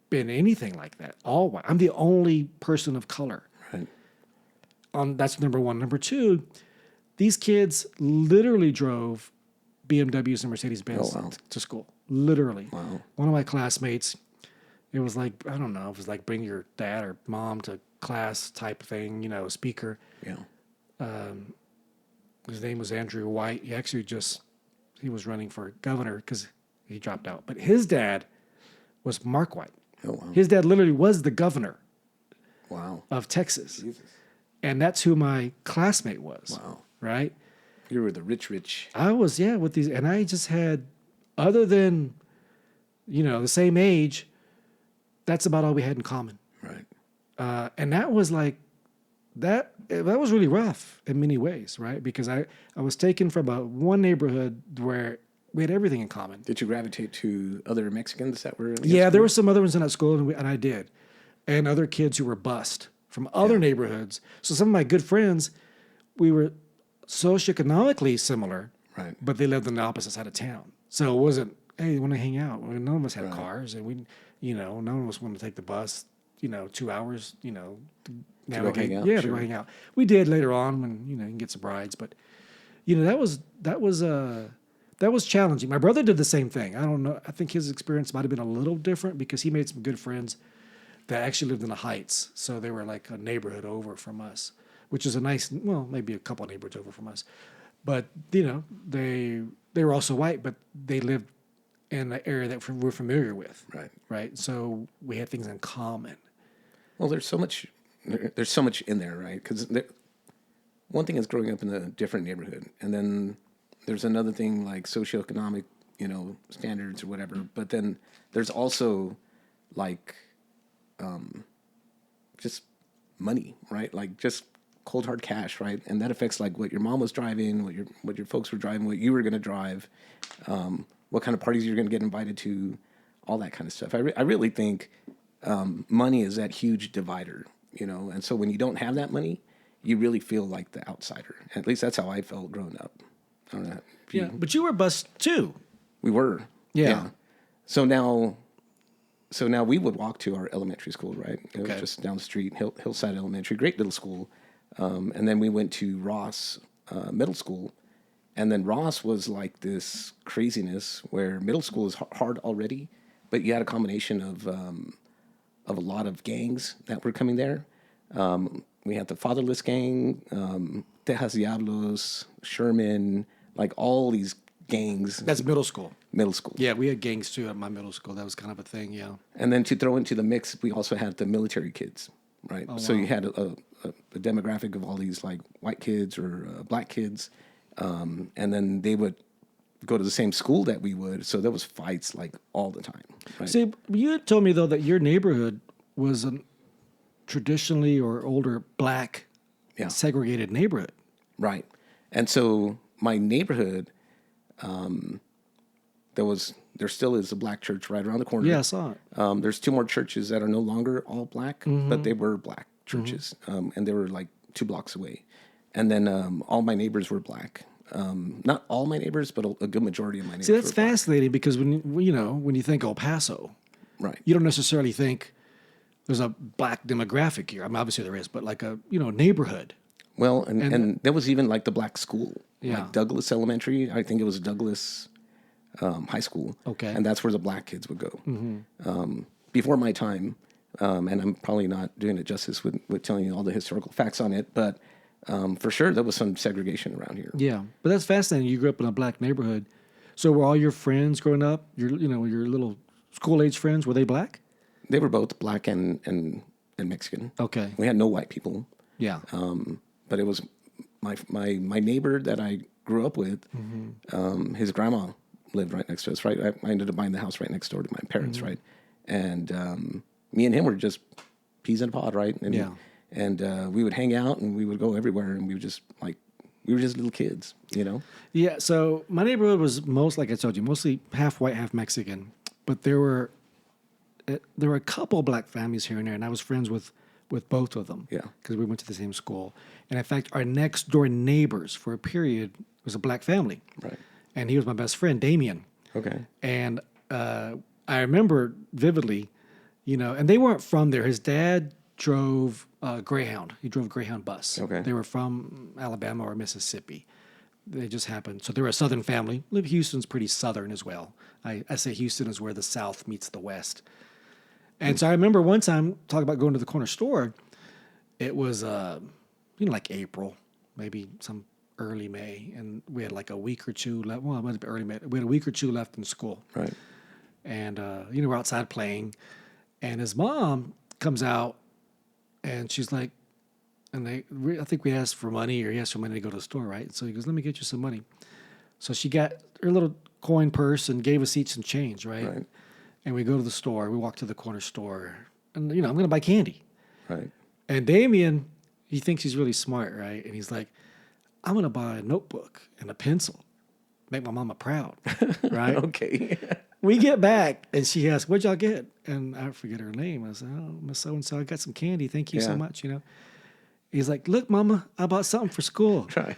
been anything like that, all white. I'm the only person of color. Right. That's number one. Number two, these kids literally drove BMWs and Mercedes-Benz to school. Literally. Wow. One of my classmates, it was like, I don't know, it was like bring your dad or mom to class type thing, you know, speaker. Yeah. His name was Andrew White. He was running for governor because he dropped out. But his dad was Mark White. Oh, wow. His dad literally was the governor Wow. of Texas. Jesus. And that's who my classmate was. Wow. Right? You were the rich. I was, with these, and I just had, other than, the same age, that's about all we had in common. Right. And that was like, that was really rough in many ways, right? Because I was taken from one neighborhood where we had everything in common. Did you gravitate to other Mexicans that were in your Yeah, school? there were some other ones in that school, and I did. And other kids who were bused from other neighborhoods. So some of my good friends, we were socioeconomically similar, Right. but they lived on the opposite side of town. So it wasn't, hey, you want to hang out? Well, none of us had cars, and none of us wanted to take the bus, 2 hours, to go hang out? Yeah, to Sure. go hang out. We did later on when, you can get some rides, but, that was challenging. My brother did the same thing. I don't know. I think his experience might have been a little different because he made some good friends that actually lived in the Heights. So they were like a neighborhood over from us, which is a nice, maybe a couple of neighborhoods over from us. But, they were also white, but they lived in an area that we're familiar with. Right. Right. So we had things in common. Well, there's so much in there, right? Because one thing is growing up in a different neighborhood, and then there's another thing like socioeconomic, standards or whatever. But then there's also like just money, right? Like just cold hard cash, right? And that affects like what your mom was driving, what your folks were driving, what you were going to drive, what kind of parties you're going to get invited to, all that kind of stuff. I really think money is that huge divider, and so when you don't have that money, you really feel like the outsider. At least that's how I felt growing up. I don't know. But you were bused too. We were. Yeah. So now we would walk to our elementary school, right? It was Okay. just down the street, Hillside Elementary, great little school. And then we went to Ross Middle School. And then Ross was like this craziness where middle school is hard already, but you had a combination of a lot of gangs that were coming there. We had the Fatherless Gang, Tejas Diablos, Sherman, like all these gangs. That's middle school. Middle school. Yeah, we had gangs too at my middle school. That was kind of a thing, yeah. And then to throw into the mix, we also had the military kids, right? So you had a demographic of all these like white kids or black kids, and then they would go to the same school that we would. So there was fights like all the time. Right? See, you had told me though that your neighborhood was a traditionally or older black segregated neighborhood. Right. And so my neighborhood, there still is a black church right around the corner. Yeah, I saw it. There's two more churches that are no longer all black, but they were black churches, and they were like 2 blocks away. And then all my neighbors were black. Not all my neighbors, but a good majority of my neighbors. See, that's were black. fascinating because when you think El Paso, Right. you don't necessarily think there's a black demographic here. I mean, obviously there is, but like a neighborhood. Well, and there was even like the black school, Yeah. like Douglas Elementary. I think it was Douglas High School. Okay. And that's where the black kids would go. Before my time, and I'm probably not doing it justice with telling you all the historical facts on it, but for sure there was some segregation around here. Yeah, but that's fascinating. You grew up in a black neighborhood. So were all your friends growing up, your little school age friends, were they black? They were both black and Mexican. Okay. We had no white people. Yeah. But it was my neighbor that I grew up with. His grandma lived right next to us. Right, I ended up buying the house right next door to my parents. Right, and me and him were just peas in a pod. Right, and we would hang out and we would go everywhere, and we were just little kids. Yeah. So my neighborhood was like I told you, mostly half white, half Mexican. But there were a couple black families here and there, and I was friends with both of them. Yeah. Because we went to the same school. And in fact, our next door neighbors for a period was a black family. Right. And he was my best friend, Damien. Okay. And I remember vividly, and they weren't from there. His dad drove Greyhound. He drove a Greyhound bus. Okay. They were from Alabama or Mississippi. They just happened. So they were a Southern family. Houston's pretty Southern as well. I say Houston is where the South meets the West. And so I remember one time talking about going to the corner store. It was, like April, maybe some early May, and we had like a week or two left. Well, it might have been early May. We had a week or two left in school. Right. And, we're outside playing, and his mom comes out, And she's like, I think we asked for money, or he asked for money to go to the store, right? So he goes, let me get you some money. So she got her little coin purse and gave us each some change, right? And we go to the store. We walk to the corner store. And, I'm going to buy candy. Right. And Damien, he thinks he's really smart, right? And he's like, I'm going to buy a notebook and a pencil. Make my mama proud, right? Okay. We get back, and she asks, what'd y'all get? And I forget her name. I said, oh, Miss So-and-so, I got some candy. Thank you so much, He's like, look, Mama, I bought something for school. Right.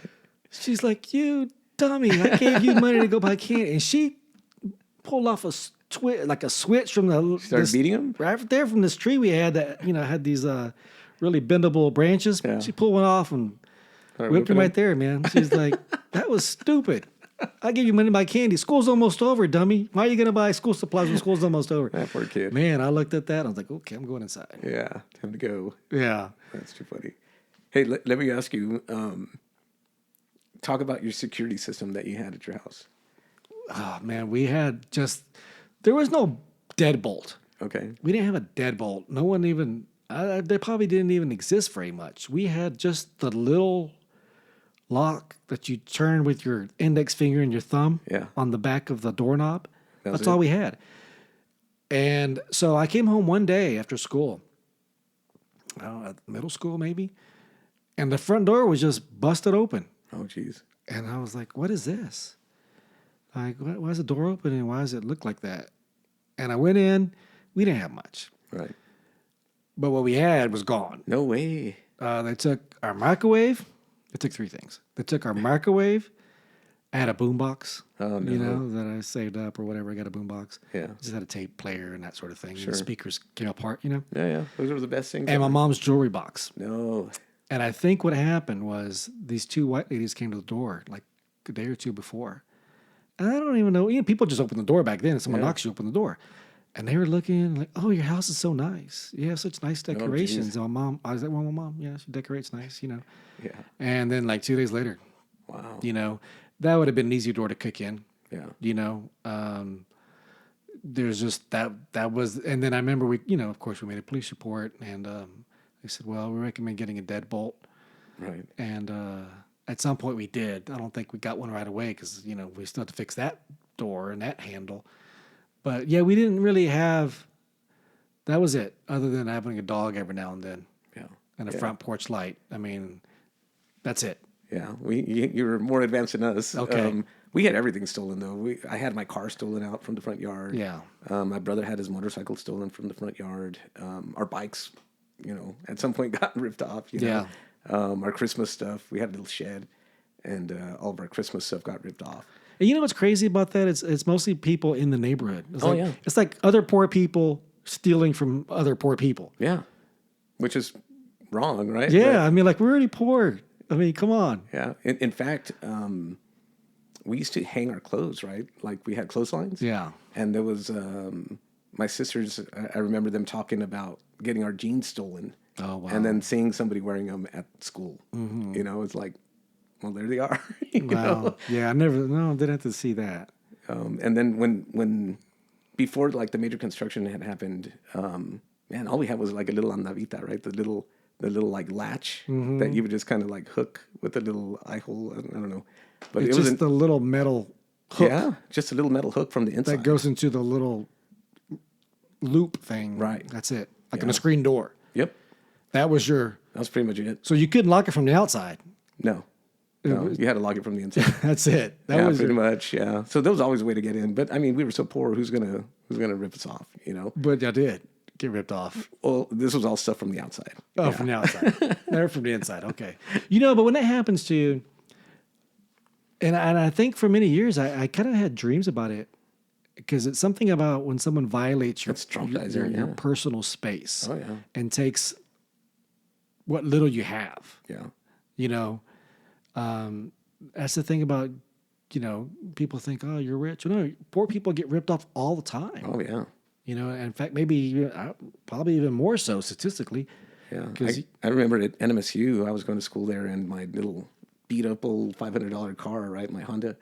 She's like, you dummy, I gave you money to go buy candy. And she pulled off a switch from Started beating him? right there from this tree we had that, had these really bendable branches. Yeah. She pulled one off and whipped him right there, man. She's like, that was stupid. I gave you money to buy candy. School's almost over, dummy. Why are you going to buy school supplies when school's almost over? That poor kid. Man, I looked at that. I was like, okay, I'm going inside. Yeah, time to go. Yeah. That's too funny. Hey, let me ask you, talk about your security system that you had at your house. Oh, man, there was no deadbolt. Okay. We didn't have a deadbolt. No one even, they probably didn't even exist very much. We had just the little lock that you turn with your index finger and your thumb on the back of the doorknob. That's all we had. And so I came home one day after school, middle school maybe, and the front door was just busted open. Oh, geez. And I was like, what is this? Like, why is the door open and why does it look like that? And I went in. We didn't have much. Right. But what we had was gone. No way. They took our microwave. They took three things. They took our microwave. I had a boombox, Oh, no. that I saved up or whatever. I got a boombox. Yeah. Just had a tape player and that sort of thing. Sure. And the speakers came apart, Yeah. Those were the best things. And my mom's jewelry box. No. And I think what happened was these two white ladies came to the door like a day or two before. And I don't even know. People just opened the door back then. If someone knocks, you open the door. And they were looking like, oh, your house is so nice. You have such nice decorations. And my mom, I was like, well, my mom, she decorates nice, Yeah. And then like 2 days later, Wow. that would have been an easy door to kick in. Yeah. There's just that was, and then I remember we, of course we made a police report and they said, well, we recommend getting a deadbolt. Right. And at some point we did. I don't think we got one right away because, we still had to fix that door and that handle. But yeah, we didn't really have, that was it, other than having a dog every now and then. Yeah. And a front porch light. I mean, that's it. Yeah. You were more advanced than us. Okay. We had everything stolen, though. I had my car stolen out from the front yard. Yeah. My brother had his motorcycle stolen from the front yard. Our bikes, at some point got ripped off. Yeah. Our Christmas stuff, we had a little shed, and all of our Christmas stuff got ripped off. And you know what's crazy about that? It's mostly people in the neighborhood. Yeah. It's like other poor people stealing from other poor people. Yeah. Which is wrong, right? Yeah. But, I mean, like, we're already poor. I mean, come on. yeah. In fact, we used to hang our clothes, right? Like we had clotheslines. Yeah. And there was my sisters, I remember them talking about getting our jeans stolen. Oh, wow. And then seeing somebody wearing them at school. Mm-hmm. It's like, well, there they are. you Wow. know? Yeah, didn't have to see that. And then when before like the major construction had happened, man, all we had was like a little andavita, right? The little like latch that you would just kind of like hook with a little eye hole. I don't know, but It's it just the little metal hook yeah, just a little metal hook from the inside that goes into the little loop thing. Right. That's it. Like in a screen door. Yep, That was pretty much it. so you couldn't lock it from the outside. No, you had to lock it from the inside. That's it. That yeah, was pretty much. Yeah. So there was always a way to get in, but I mean, we were so poor. Who's gonna rip us off? But I did get ripped off. Well, this was all stuff from the outside. Oh, from the outside. Never from the inside. Okay. But when that happens to you, and I think for many years, I kind of had dreams about it because it's something about when someone violates your personal space and takes what little you have. Yeah. That's the thing about, people think, oh, you're rich. No, poor people get ripped off all the time. Oh, yeah. In fact, maybe probably even more so statistically. Yeah. I remember at NMSU, I was going to school there, and my little beat up old $500 car, right, my Honda,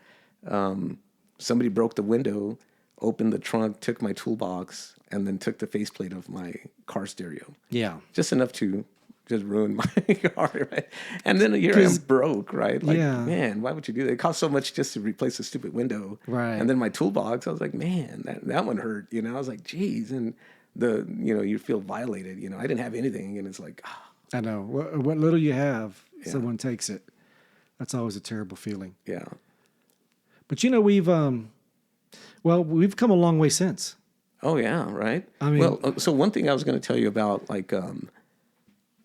somebody broke the window, opened the trunk, took my toolbox, and then took the faceplate of my car stereo. Yeah. Just enough to just ruined my car, right? And then here I'm broke, right? Like, man, why would you do that? It cost so much just to replace a stupid window. Right. And then my toolbox, I was like, man, that one hurt, you know? I was like, geez. And you feel violated, you know? I didn't have anything. And it's like, I know. What little you have, someone takes it. That's always a terrible feeling. Yeah. But, we've come a long way since. Oh, yeah, right? I mean... Well, so one thing I was going to tell you about, like...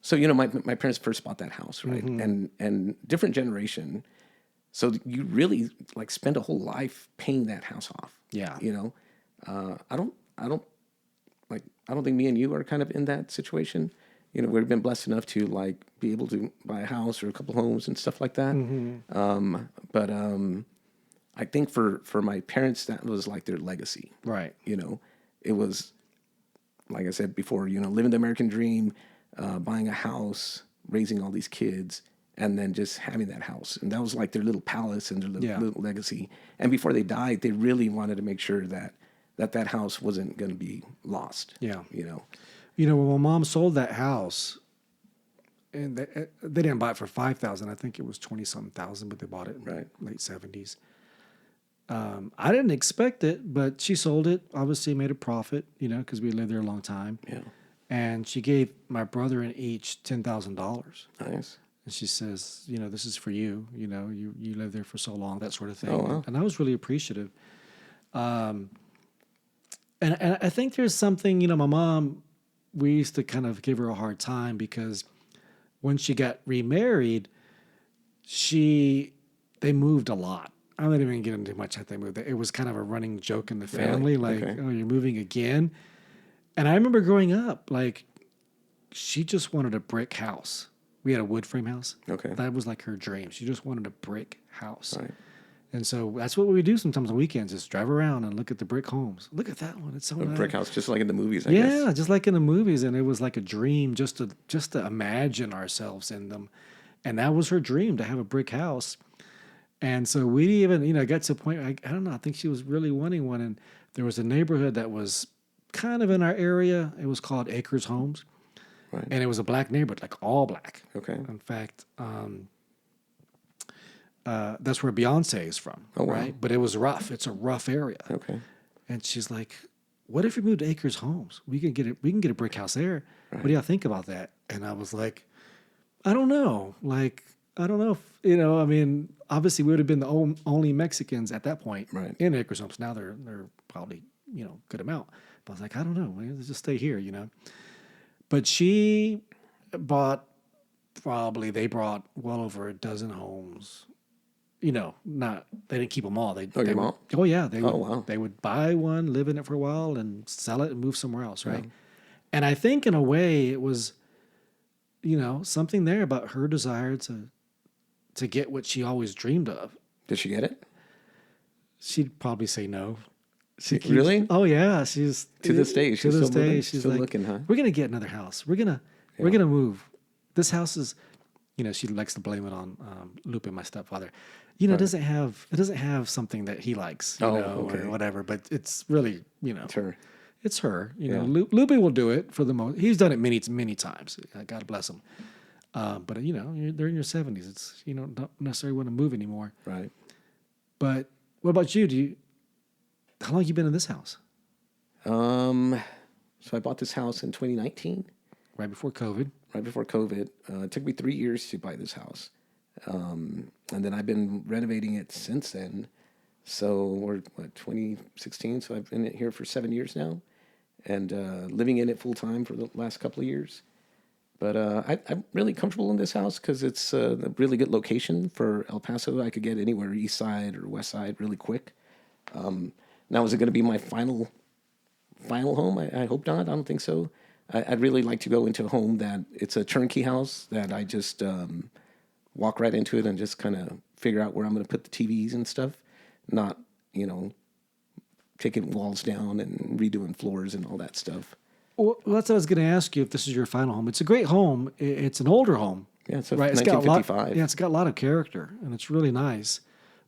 So, my parents first bought that house, right? Mm-hmm. And different generation. So you really like spend a whole life paying that house off. Yeah. You know, I don't think me and you are kind of in that situation. You know, we've been blessed enough to like be able to buy a house or a couple homes and stuff like that. Mm-hmm. But I think for my parents, that was like their legacy. Right. You know, it was, like I said before, living the American dream, buying a house, raising all these kids, and then just having that house. And that was like their little palace and their little legacy. And before they died, they really wanted to make sure that house wasn't going to be lost. Yeah. When my mom sold that house, and they didn't buy it for $5,000. I think it was 20-something thousand, but they bought it in the late 70s. I didn't expect it, but she sold it. Obviously made a profit, because we lived there a long time. Yeah. And she gave my brother and each $10,000. Nice. And she says, this is for you. You lived there for so long, that sort of thing. Oh, wow. And I was really appreciative. And I think there's something, my mom, we used to kind of give her a hard time because when she got remarried, they moved a lot. I'm not even getting into much how they moved. It was kind of a running joke in the family, oh, you're moving again. And I remember growing up, like, she just wanted a brick house. We had a wood frame house. Okay. That was like her dream. She just wanted a brick house. Right. And so that's what we would do sometimes on weekends, is drive around and look at the brick homes. Look at that one. It's so nice. A brick house, just like in the movies, I guess. Yeah, just like in the movies. And it was like a dream just to imagine ourselves in them. And that was her dream, to have a brick house. And so we even, got to a point, I don't know, I think she was really wanting one. And there was a neighborhood that was kind of in our area. It was called Acres Homes. Right. And it was a black neighborhood, like all black. Okay. In fact, that's where Beyonce is from. Oh, wow. Right? But it was rough. It's a rough area. Okay. And she's like, what if we moved to Acres Homes? We can get a brick house there. Right. What do y'all think about that? And I was like, I don't know. Like, I don't know if, obviously we would have been the only Mexicans at that point in Acres Homes. Now they're probably, good amount. But I was like, I don't know. Let's just stay here, But she bought they brought well over a dozen homes. They didn't keep them all. They all? Oh yeah. Wow. They would buy one, live in it for a while, and sell it and move somewhere else, right? Yeah. And I think in a way it was, something there about her desire to get what she always dreamed of. Did she get it? She'd probably say no. Really? Oh yeah, she's to this day. She's still like, looking, huh? We're gonna get another house. We're gonna move. This house is, she likes to blame it on Lupe, my stepfather. It doesn't have something that he likes, or whatever. But it's really, it's her. It's her. Lupe will do it for the most. He's done it many times. God bless him. But they're in your 70s. It's don't necessarily want to move anymore. Right. But what about you? How long have you been in this house? So I bought this house in 2019. Right before COVID. It took me 3 years to buy this house. And then I've been renovating it since then. So we're 2016. So I've been here for 7 years now, and living in it full time for the last couple of years. But I'm really comfortable in this house because it's a really good location for El Paso. I could get anywhere, east side or west side, really quick. Now, is it going to be my final home? I hope not. I don't think so. I'd really like to go into a home that it's a turnkey house that I just walk right into it and just kind of figure out where I'm going to put the TVs and stuff. Not, taking walls down and redoing floors and all that stuff. Well, that's what I was going to ask you, if this is your final home. It's a great home. It's an older home. Yeah, it's 1955. It's got a lot of character, and it's really nice.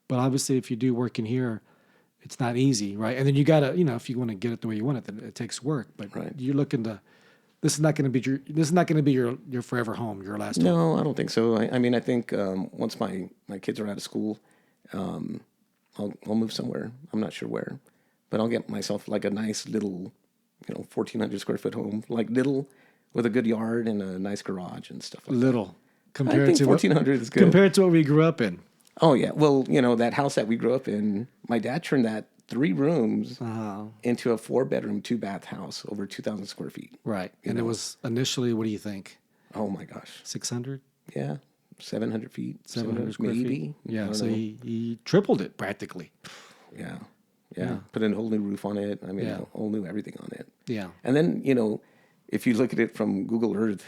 But obviously, if you do work in here, it's not easy, right? And then you got to, if you want to get it the way you want it, then it takes work. But you're looking to This is not going to be your forever home, your last home. No, I don't think so. I mean, I think once my kids are out of school, I'll move somewhere. I'm not sure where, but I'll get myself like a nice little, 1,400 square foot home, like little with a good yard and a nice garage and stuff like that. Little compared I think to 1,400 is good. Compared to what we grew up in. Oh yeah. Well, that house that we grew up in, my dad turned that 3 rooms into a 4-bedroom, 2-bath house over 2,000 square feet. Right. And it was initially, what do you think? Oh my gosh. 600? Yeah. 700 feet. 700 square maybe. feet. Yeah. So he tripled it practically. Yeah. Put a whole new roof on it. I mean, a whole new everything on it. Yeah. And then, if you look at it from Google Earth,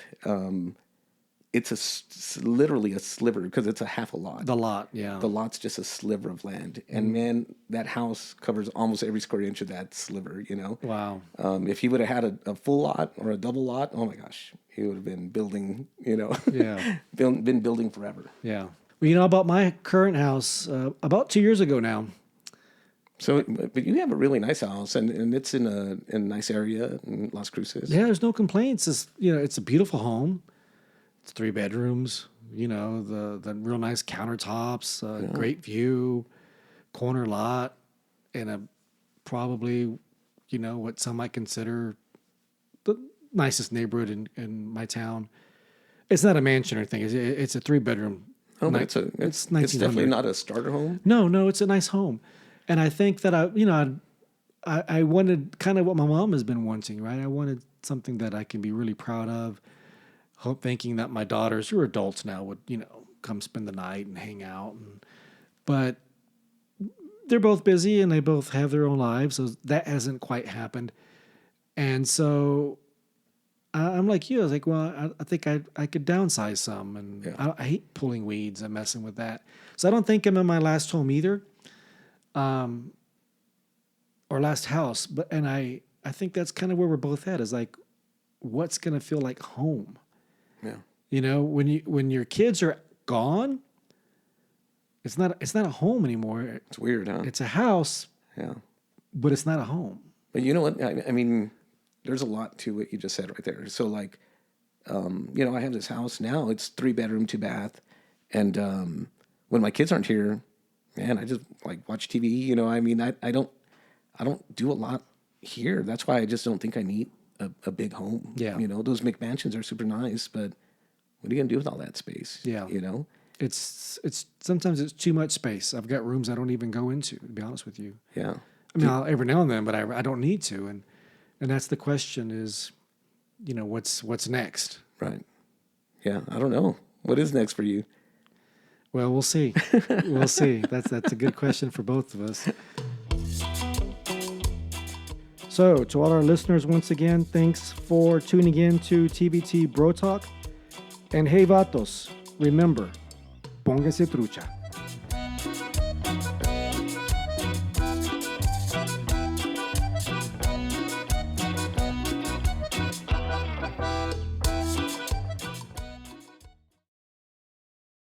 it's literally a sliver because it's a half a lot. The lot, yeah. The lot's just a sliver of land. And man, that house covers almost every square inch of that sliver, Wow. If he would have had a full lot or a double lot, oh my gosh, he would have been building, Yeah. been building forever. Yeah. Well, about my current house, about 2 years ago now. So, but you have a really nice house, and it's in a nice area in Las Cruces. Yeah, there's no complaints. It's a beautiful home. It's 3 bedrooms. The real nice countertops, great view, corner lot, and a probably, what some might consider the nicest neighborhood in my town. It's not a mansion or anything. It's a 3-bedroom. Oh, it's 1900. It's definitely not a starter home. No, it's a nice home. And I think that I wanted kind of what my mom has been wanting, right? I wanted something that I can be really proud of, thinking that my daughters, who are adults now, would, come spend the night and hang out. But they're both busy and they both have their own lives, so that hasn't quite happened. And so I'm like you. I was like, well, I think I could downsize some. And I hate pulling weeds and messing with that. So I don't think I'm in my last home either. Or last house, and I think that's kind of where we're both at, is like, what's going to feel like home? Yeah. When your kids are gone, it's not a home anymore. It's weird, huh? It's a house. Yeah. But it's not a home. But you know what? I mean, there's a lot to what you just said right there. So like, I have this house now. It's 3-bedroom, 2-bath, and when my kids aren't here, man, I just like watch TV. I mean, I don't do a lot here. That's why I just don't think I need a big home. Yeah. Those McMansions are super nice, but what are you gonna do with all that space? Yeah. It's sometimes it's too much space. I've got rooms I don't even go into, to be honest with you. Yeah. I mean, every now and then, but I don't need to. And that's the question is, what's next? Right. Yeah. I don't know. What is next for you? Well, we'll see. We'll see. That's a good question for both of us. So, to all our listeners, once again, thanks for tuning in to TBT Bro Talk. And hey, vatos, remember, pónganse trucha.